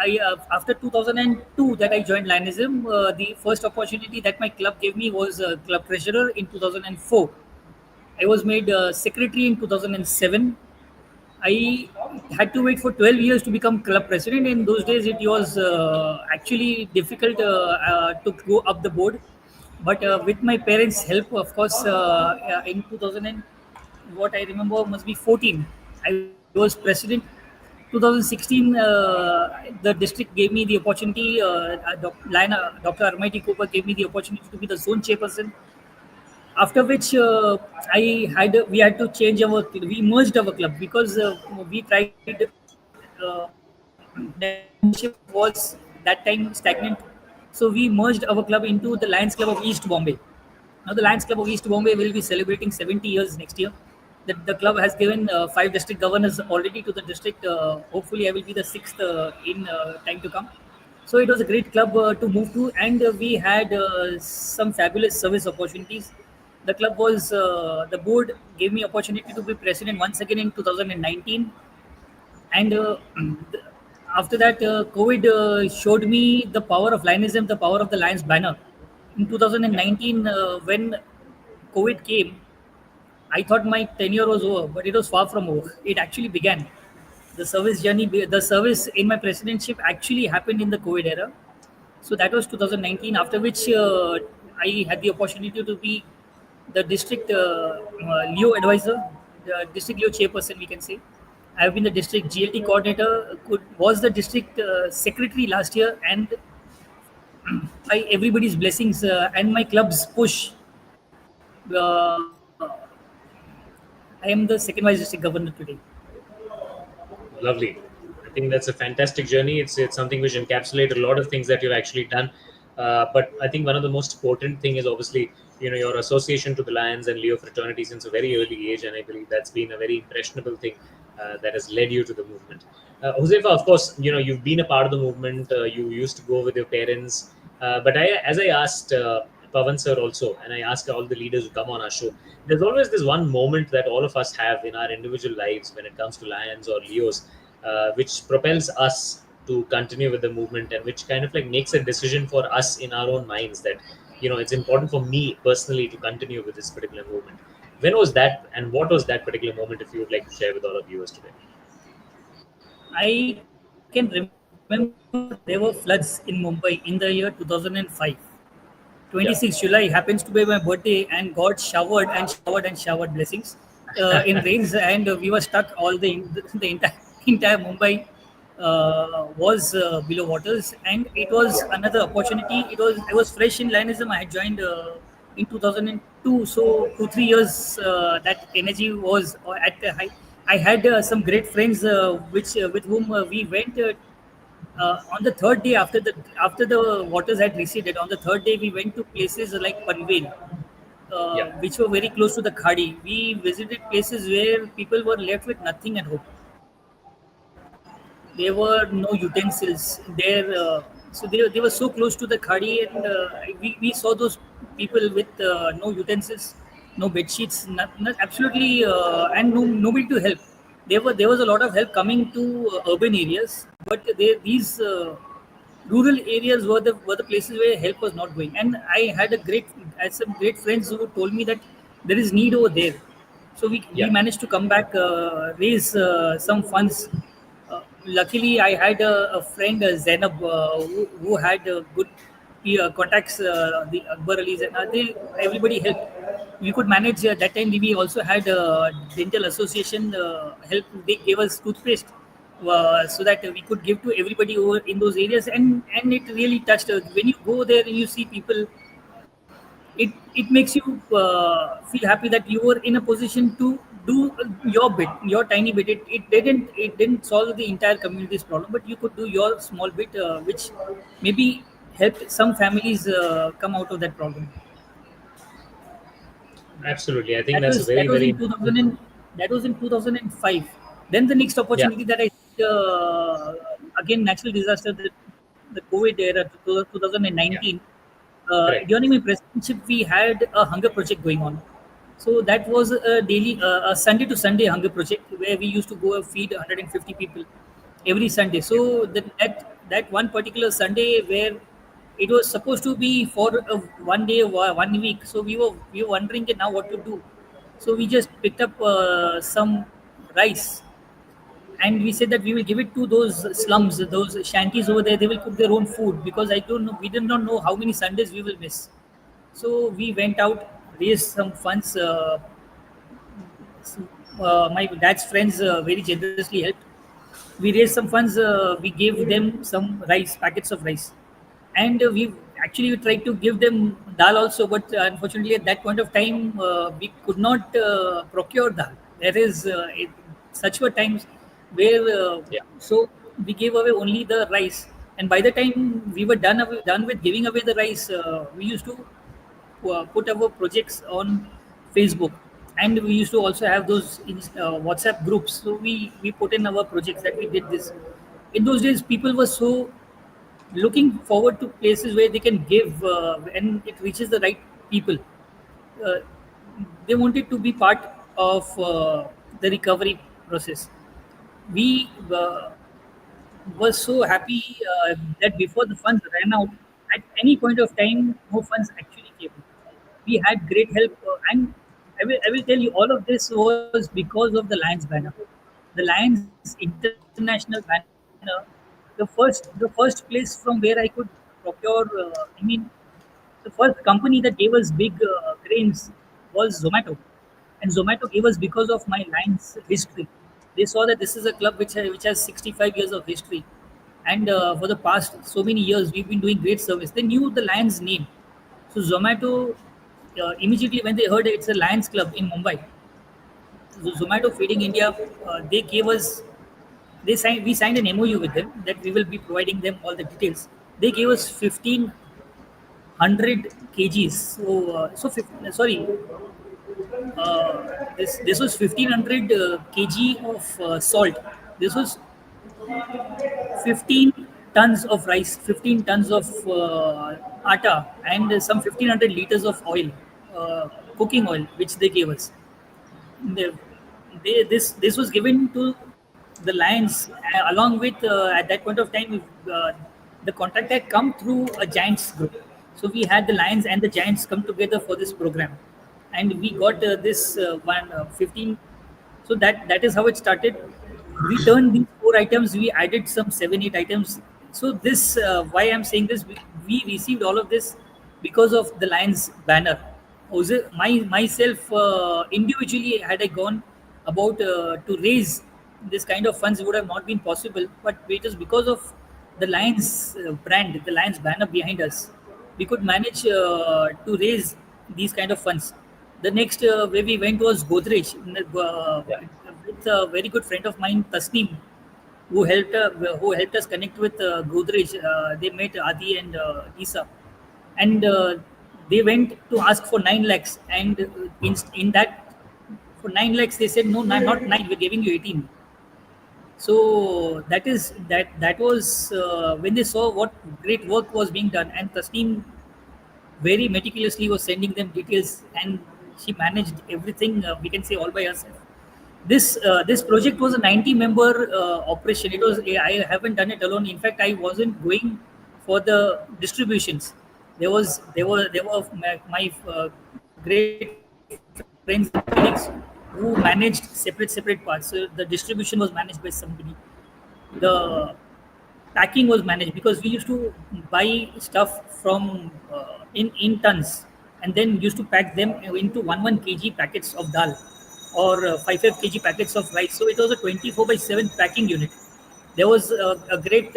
after 2002 that I joined Lionism, the first opportunity that my club gave me was club treasurer in 2004. I was made secretary in 2007. I had to wait for 12 years to become club president. In those days, it was actually difficult to go up the board. But with my parents' help, of course, in 2000 and what I remember must be 14, I was president. 2016, the district gave me the opportunity. Dr. Armaiti Cooper gave me the opportunity to be the zone chairperson. After which we had to change we merged our club because we tried membership was that time stagnant. So we merged our club into the Lions Club of East Bombay. Now the Lions Club of East Bombay will be celebrating 70 years next year. The club has given 5 district governors already to the district. Hopefully, I will be the sixth in time to come. So it was a great club to move to, and we had some fabulous service opportunities. The club was the board gave me opportunity to be president once again in 2019, and after that, COVID showed me the power of Lionism, the power of the Lions banner. In 2019, when COVID came, I thought my tenure was over, but it was far from over. It actually began. The service journey, the service in my presidency actually happened in the COVID era. So that was 2019, after which I had the opportunity to be the district Leo advisor, the district Leo chairperson, we can say. I have been the district GLT coordinator, was the district secretary last year, and by everybody's blessings and my club's push, uh, I am the second vice district governor today. Lovely. I think that's a fantastic journey. It's something which encapsulates a lot of things that you've actually done. But I think one of the most important thing is obviously your association to the Lions and Leo fraternity since a very early age, and I believe that's been a very impressionable thing that has led you to the movement. Josefa, of course, you've been a part of the movement. You used to go with your parents, but as I asked Pavan sir also, and I ask all the leaders who come on our show, there's always this one moment that all of us have in our individual lives when it comes to Lions or Leos, which propels us to continue with the movement, and which kind of like makes a decision for us in our own minds that it's important for me personally to continue with this particular movement. When was that, and what was that particular moment, if you would like to share with all of viewers today? I can remember there were floods in Mumbai in the year 2005. Yeah. 26 July happens to be my birthday, and God showered and showered and showered blessings in rains, and we were stuck. All the entire Mumbai was below waters, and it was another opportunity. I was fresh in Lionism. I had joined in 2002, so 2 3 years that energy was at the high. I had some great friends, which with whom we went. On the third day after the waters had receded, on the third day we went to places like Panvel, Yeah. which were very close to the Khadi. We visited places where people were left with nothing at home. There were no utensils there, so they were so close to the Khadi, and we saw those people with no utensils, no bed sheets, not absolutely, and nobody to help. There was a lot of help coming to urban areas, but these rural areas were the places where help was not going. And I had some great friends who told me that there is need over there. So we Yeah. managed to come back, raise some funds. Luckily, I had a friend, Zainab, who had good contacts, the Akbar Alis, and everybody helped. We could manage. That time we also had dental association help. They gave us toothpaste, so that we could give to everybody over in those areas, and it really touched. When you go there and you see people, it makes you feel happy that you were in a position to do your bit, your tiny bit. It didn't solve the entire community's problem, but you could do your small bit, which maybe helped some families come out of that problem. Absolutely, I think That that's a was very that was very in 2000 and, that was in 2005. Then the next yeah. opportunity that I again, natural disaster, the COVID era, 2019. Correct. During my presidency, we had a hunger project going on. So that was a daily, a Sunday to Sunday hunger project where we used to go and feed 150 people every Sunday. Yeah. So that one particular Sunday where it was supposed to be for one day, 1 week. So we were wondering now what to do. So we just picked up some rice, and we said that we will give it to those slums, those shanties over there. They will cook their own food, because I don't know. We did not know how many Sundays we will miss. So we went out, raised some funds. My dad's friends very generously helped. We raised some funds. We gave them some rice, packets of rice, and we actually tried to give them dal also. But unfortunately, at that point of time, we could not procure dal. Such were times where Yeah. so we gave away only the rice. And by the time we were done with giving away the rice, we used to put our projects on Facebook, and we used to also have those WhatsApp groups. So we put in our projects that we did this. In those days, people were so looking forward to places where they can give, and it reaches the right people. Uh, they wanted to be part of the recovery process. We was so happy that before the funds ran out, at any point of time, no funds actually came. We had great help, and I will tell you, all of this was because of the Lions banner. The Lions International banner, the first place from where I could procure. The first company that gave us big grains was Zomato, and Zomato gave us because of my Lions history. They saw that this is a club which has 65 years of history, and for the past so many years we've been doing great service. They knew the Lions name, so Zomato immediately when they heard it's a Lions club in Mumbai, Zomato Feeding India, they gave us we signed an MOU with them that we will be providing them all the details. They gave us 1,500 kgs. Sorry, this was 1,500 kg of salt. This was 15 tons of rice, 15 tons of atta, and some 1,500 liters of oil, cooking oil, which they gave us. They, this was given to the Lions, along with at that point of time, the contract had come through a Giants group. So we had the Lions and the Giants come together for this program, and we got this 15. So that is how it started. We turned these 4 items. We added some 7, 8 items. So this why I'm saying this. We received all of this because of the Lions banner. Myself individually, had I gone about to raise this kind of funds, would have not been possible. But it is because of the Lions brand, the Lions banner behind us, we could manage to raise these kind of funds. The next where we went was Godrej, Yeah. with a very good friend of mine, Tasneem, who helped us connect with Godrej. They met Adi and Isa, and they went to ask for 9 lakhs, and in that, for 9 lakhs they said, no, not 9, we're giving you 18. So that was when they saw what great work was being done, and Tasneem very meticulously was sending them details, and she managed everything, we can say, all by herself. This project was a 90-member operation. It was, I haven't done it alone. In fact, I wasn't going for the distributions. There were my great friends and colleagues who managed separate parts. So the distribution was managed by somebody. The packing was managed, because we used to buy stuff from in tons, and then used to pack them into 1 kg packets of dal, or 5 kg packets of rice. So it was a 24/7 packing unit. There was a great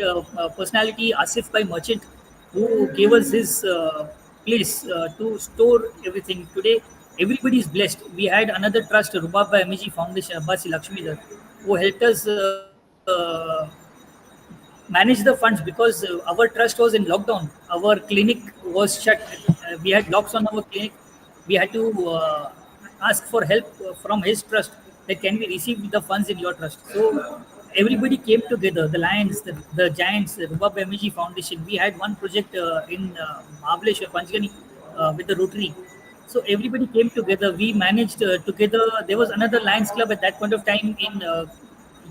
personality, Asif by Merchant, who gave us his place to store everything. Today, everybody is blessed. We had another trust, Rubab by MEG Foundation, Abbasi Lakshmidhar, who helped us manage the funds, because our trust was in lockdown. Our clinic was shut. We had locks on our clinic. We had to ask for help from his trust, that can we receive the funds in your trust. So everybody came together, the Lions, the Giants, the Rubab MEG Foundation. We had one project in Mahabaleshwar, Panchgani, with the Rotary. So everybody came together. We managed together. There was another Lions Club at that point of time in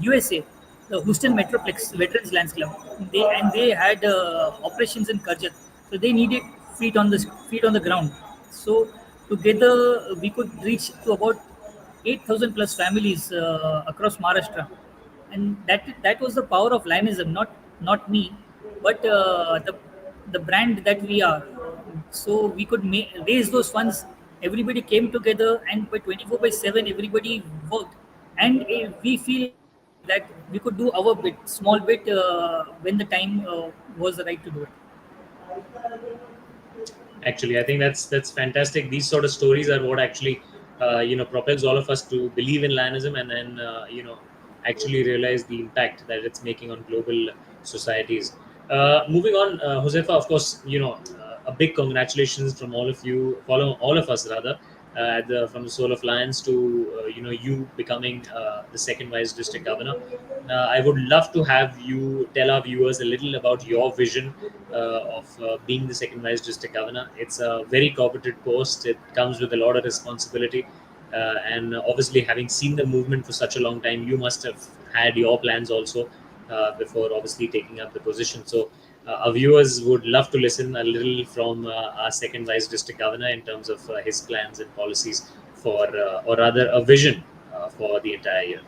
USA, the Houston Metroplex Veterans Lions Club. They had operations in Karjat, so they needed feet on the ground. So together we could reach to about 8,000 plus families across Maharashtra, and that was the power of Lionism. Not me, but the brand that we are. So we could raise those funds. Everybody came together, and by 24/7, everybody worked, and we feel that we could do our bit, small bit, when the time was right to do it. Actually, I think that's fantastic. These sort of stories are what actually propels all of us to believe in Lionism, and then actually realize the impact that it's making on global societies. Moving on, Josefa, of course, a big congratulations from all of you, all of us rather, from the Soul of Lions to you becoming the second vice district governor. I would love to have you tell our viewers a little about your vision of being the second vice district governor. It's a very coveted post. It comes with a lot of responsibility. And obviously, having seen the movement for such a long time, you must have had your plans also before obviously taking up the position. So our viewers would love to listen a little from our second vice district governor in terms of his plans and policies for, or rather, a vision for the entire year.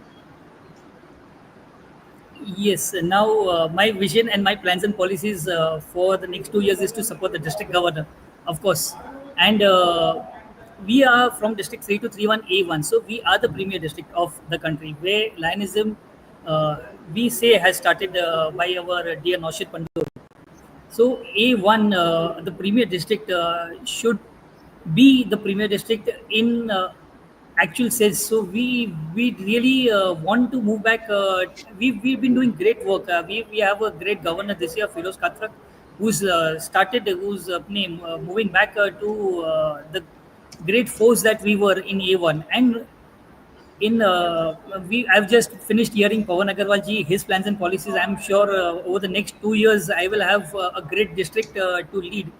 Yes, now my vision and my plans and policies for the next 2 years is to support the district governor, of course. And we are from District 3231A1, so we are the premier district of the country, where Lionism, we say, has started by our dear Naushad Pandor. So A1, the premier district, should be the premier district in actual sense. So we really want to move back. We've been doing great work. We have a great governor this year, Firoz Khatrak, who's moving back to the great force that we were in A1. And in I've just finished hearing Pawan Agarwal ji, his plans and policies. I'm sure over the next 2 years I will have a great district to lead,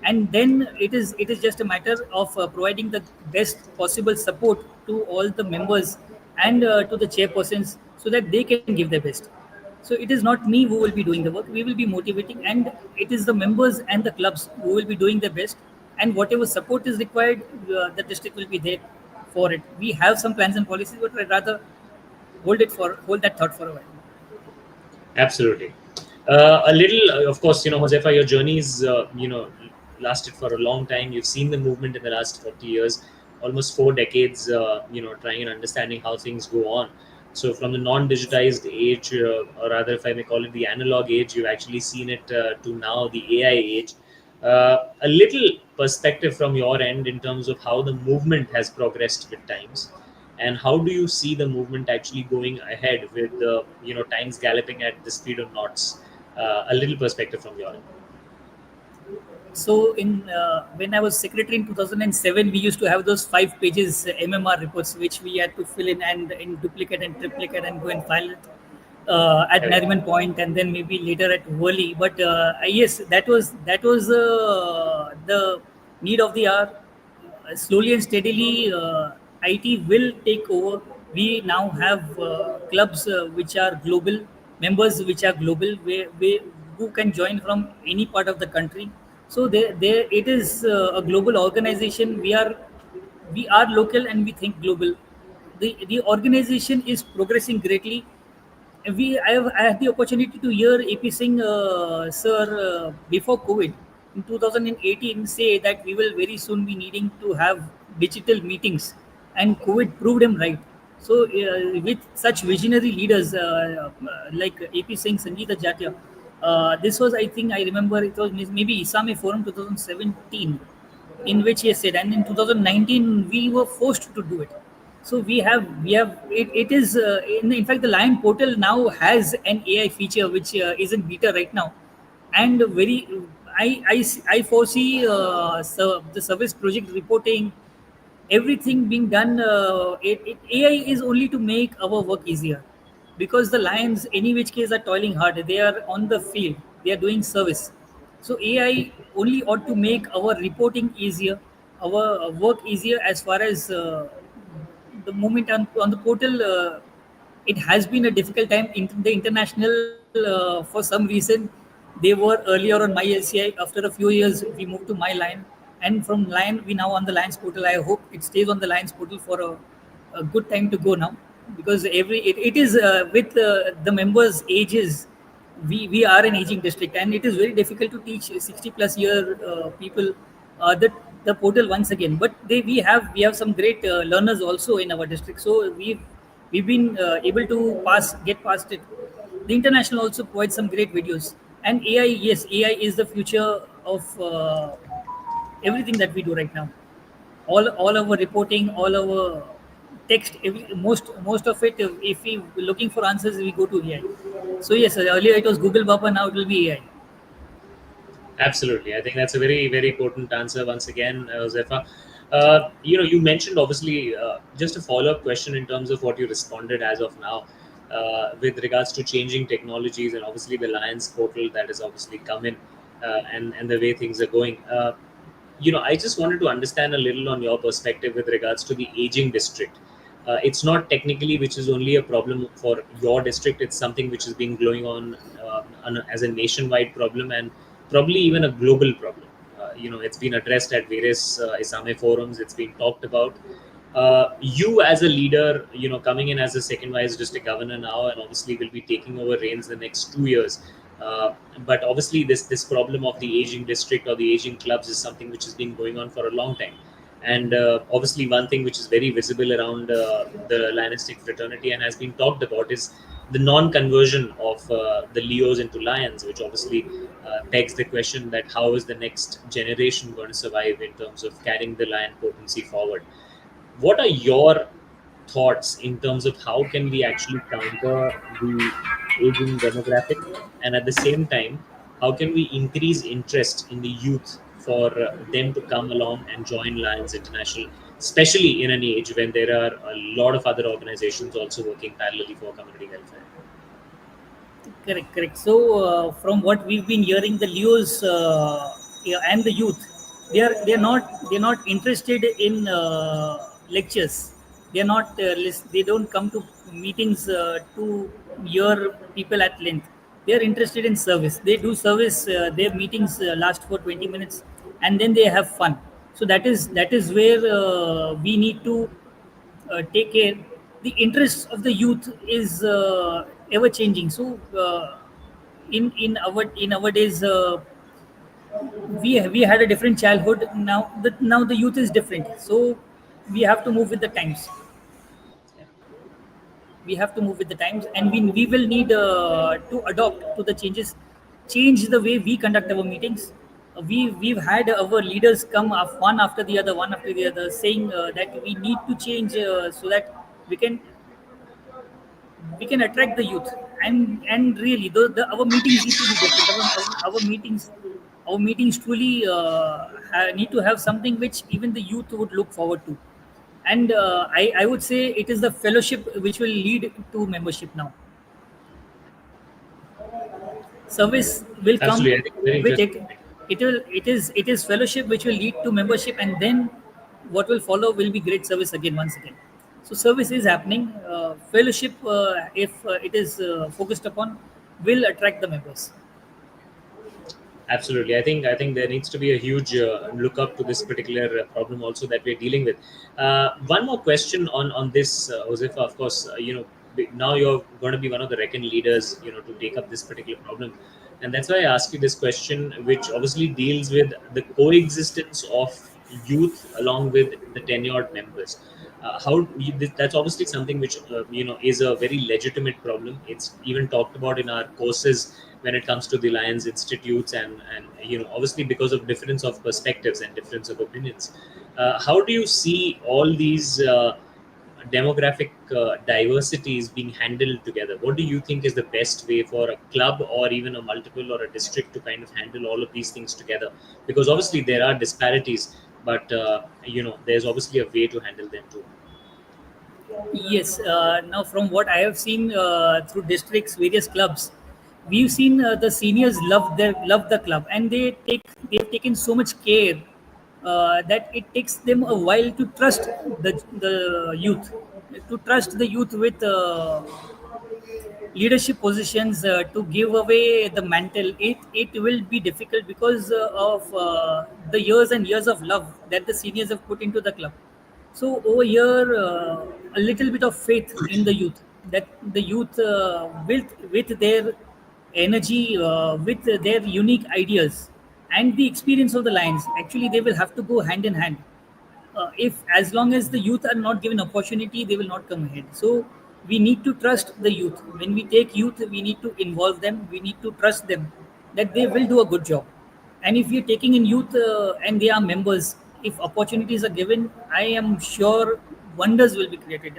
and then it is just a matter of providing the best possible support to all the members and to the chairpersons so that they can give their best. So it is not me who will be doing the work. We will be motivating, and it is the members and the clubs who will be doing their best. And whatever support is required, the district will be there for it. We have some plans and policies, but I'd rather hold that thought for a while. Absolutely. A little, of course, Josefa, your journey's, lasted for a long time. You've seen the movement in the last 40 years, almost 4 decades, trying and understanding how things go on. So from the non-digitized age, or rather, if I may call it the analog age, you've actually seen it to now the AI age. A little perspective from your end in terms of how the movement has progressed with times, and how do you see the movement actually going ahead with the times galloping at the speed of knots? A little perspective from your end. So in when I was secretary in 2007, we used to have those 5 pages MMR reports, which we had to fill in and in duplicate and triplicate and go and file it at Correct. Nariman Point, and then maybe later at Worli. But yes, that was the need of the hour. Slowly and steadily, IT will take over. We now have clubs which are global, members which are global, who can join from any part of the country. So there it is a global organization. We are local and we think global. The organization is progressing greatly. I had the opportunity to hear AP Singh, sir, before COVID in 2018 say that we will very soon be needing to have digital meetings, and COVID proved him right. So with such visionary leaders like AP Singh, Sangeeta Jatia, this was, I think, I remember it was maybe Isame Forum 2017, in which he said, and in 2019 we were forced to do it. So we have it is in fact the Lion portal now has an AI feature which is in beta right now, and very I foresee the service project reporting, everything being done. AI is only to make our work easier, because the Lions, any which case, are toiling hard. They are on the field. They are doing service. So AI only ought to make our reporting easier, our work easier. As far as the moment on the portal, it has been a difficult time in the international. For some reason, they were earlier on my LCI. After a few years, we moved to my line, and from line we now on the Lions portal. I hope it stays on the Lions portal for a good time to go now, because it is with the members' ages. We are an aging district, and it is very difficult to teach 60+ year people the portal once again. But we have some great learners also in our district, so we've been able to get past it. The international also provides some great videos. And AI, yes, AI is the future of everything that we do right now. All our reporting, all our text, most of it. If we looking for answers, we go to AI. So yes, earlier it was Google Baba, now it will be AI. Absolutely. I think that's a very, very important answer once again, Josefa. You mentioned, obviously, just a follow-up question in terms of what you responded as of now, with regards to changing technologies, and obviously the Lions portal that has obviously come in, and the way things are going. I just wanted to understand a little on your perspective with regards to the aging district. It's not technically which is only a problem for your district. It's something which has been going on as a nationwide problem, and probably even a global problem. It's been addressed at various Isame forums. It's been talked about. You as a leader, coming in as a second vice district governor now, and obviously will be taking over reins the next 2 years. But obviously, this problem of the aging district or the aging clubs is something which has been going on for a long time. And obviously, one thing which is very visible around the Lionistic fraternity and has been talked about is the non-conversion of the Leos into Lions, which obviously begs the question that how is the next generation going to survive in terms of carrying the Lion potency forward? What are your thoughts in terms of how can we actually counter the aging demographic, and at the same time, how can we increase interest in the youth for them to come along and join Lions International, especially in an age when there are a lot of other organizations also working parallelly for community welfare? Correct. So from what we've been hearing, the Leos and the youth, they're not interested in lectures. They're not they don't come to meetings to hear people at length. They're interested in service. They do service. Their meetings last for 20 minutes, and then they have fun. So that is where we need to take care. The interests of the youth is ever changing. So in our days, we had a different childhood. Now the youth is different. So we have to move with the times. We have to move with the times, and we will need to adopt to the changes, change the way we conduct our meetings. We've had our leaders come up one after the other, saying that we need to change so that we can we can attract the youth. And really our meetings need to be different. Our meetings truly need to have something which even the youth would look forward to. And I would say it is the fellowship which will lead to membership now. Service will come Absolutely, I think very with it. interesting. It is fellowship which will lead to membership, and then what will follow will be great service again, once again. So service is happening. Fellowship, if it is focused upon, will attract the members. Absolutely, I think there needs to be a huge look up to this particular problem also that we're dealing with. One more question on this, Josefa. Of course, now you're going to be one of the reckoned leaders, to take up this particular problem, and that's why I ask you this question, which obviously deals with the coexistence of youth along with the tenured members. That's obviously something which is a very legitimate problem. It's even talked about in our courses when it comes to the Lions Institutes, and obviously because of difference of perspectives and difference of opinions. How do you see all these demographic diversities being handled together? What do you think is the best way for a club or even a multiple or a district to kind of handle all of these things together? Because obviously there are disparities, but there's obviously a way to handle them too. Yes. Now, from what I have seen through districts, various clubs, we've seen the seniors love the club, and they've taken so much care that it takes them a while to trust the youth, with leadership positions, to give away the mantle. It will be difficult because of the years and years of love that the seniors have put into the club. So over here, a little bit of faith in the youth, that the youth, with their energy, with their unique ideas, and the experience of the Lions, actually they will have to go hand in hand. If as long as the youth are not given opportunity, they will not come ahead. So we need to trust the youth. When we take youth, we need to involve them, we need to trust them that they will do a good job. And if you're taking in youth, and they are members, if opportunities are given, I am sure wonders will be created.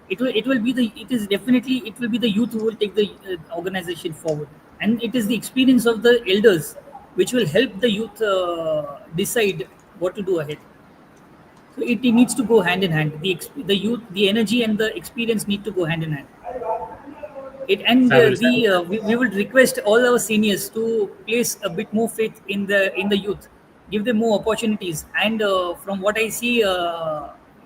It is definitely, it will be the youth who will take the organization forward, and it is the experience of the elders which will help the youth decide what to do ahead. So it needs to go hand in hand. The youth, the energy and the experience need to go hand in hand. It and Fabulous. we would request all our seniors to place a bit more faith in the youth, give them more opportunities. And from what I see,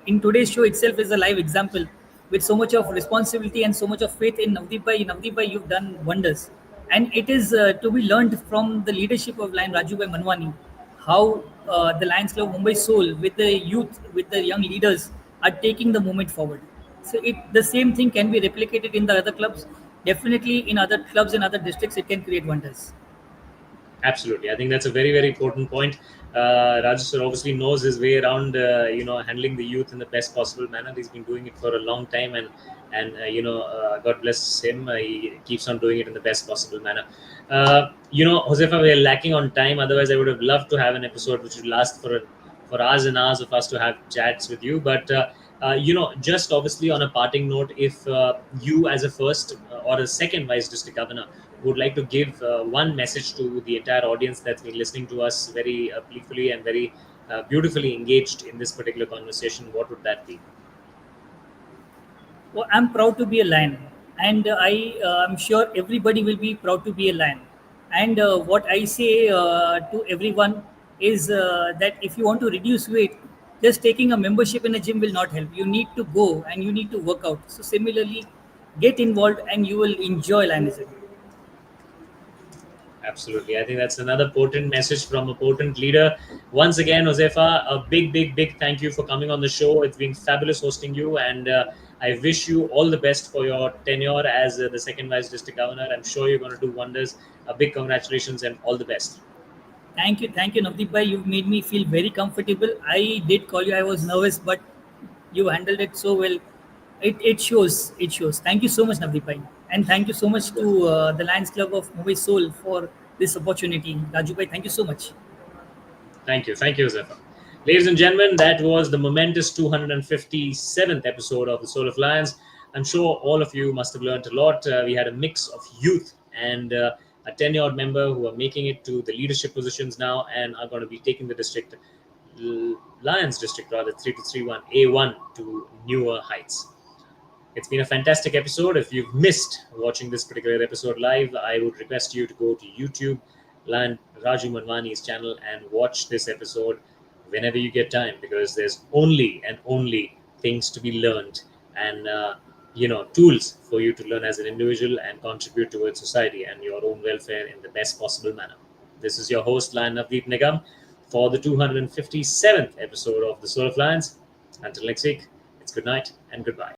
in today's show itself is a live example, with so much of responsibility and so much of faith in Navdeep Bhai. Navdeep Bhai, you've done wonders, and it is to be learned from the leadership of Lion Raju Bhai Manwani, how the Lions Club Mumbai Soul, with the youth, with the young leaders, are taking the movement forward. So the same thing can be replicated in the other clubs. Definitely, in other clubs in other districts, it can create wonders. Absolutely, I think that's a very, very important point. Raju sir obviously knows his way around, handling the youth in the best possible manner. He's been doing it for a long time, and God bless him. He keeps on doing it in the best possible manner. Josefa, we are lacking on time. Otherwise, I would have loved to have an episode which would last for hours and hours of us to have chats with you. But just obviously on a parting note, if you as a first or a second vice district governor would like to give one message to the entire audience that's been listening to us very playfully and very beautifully engaged in this particular conversation, what would that be? Well, I'm proud to be a Lion, and I'm sure everybody will be proud to be a Lion. And what I say to everyone is that if you want to reduce weight, just taking a membership in a gym will not help. You need to go and you need to work out. So similarly, get involved and you will enjoy Lionism. Absolutely. I think that's another potent message from a potent leader. Once again, Josefa, a big thank you for coming on the show. It's been fabulous hosting you, and I wish you all the best for your tenure as the second vice district governor. I'm sure you're going to do wonders. A big congratulations and all the best. Thank you, Navdeep bhai. You've made me feel very comfortable. I did call you. I was nervous, but you handled it so well. It shows. It shows. Thank you so much, Navdeep bhai, and thank you so much to the Lions Club of Mumbai Soul for this opportunity. Raju bhai, thank you so much. Thank you, Josefa. Ladies and gentlemen, that was the momentous 257th episode of the Soul of Lions. I'm sure all of you must have learned a lot. We had a mix of youth and a tenured member who are making it to the leadership positions now and are going to be taking the district, Lions district rather, 3231 A1 to newer heights. It's been a fantastic episode. If you've missed watching this particular episode live, I would request you to go to YouTube, Raju Manwani's channel, and watch this episode whenever you get time, because there's only things to be learned and tools for you to learn as an individual and contribute towards society and your own welfare in the best possible manner. This is your host, Lion Navdeep Nigam, for the 257th episode of the Soul of Lions. Until next week, it's good night and goodbye.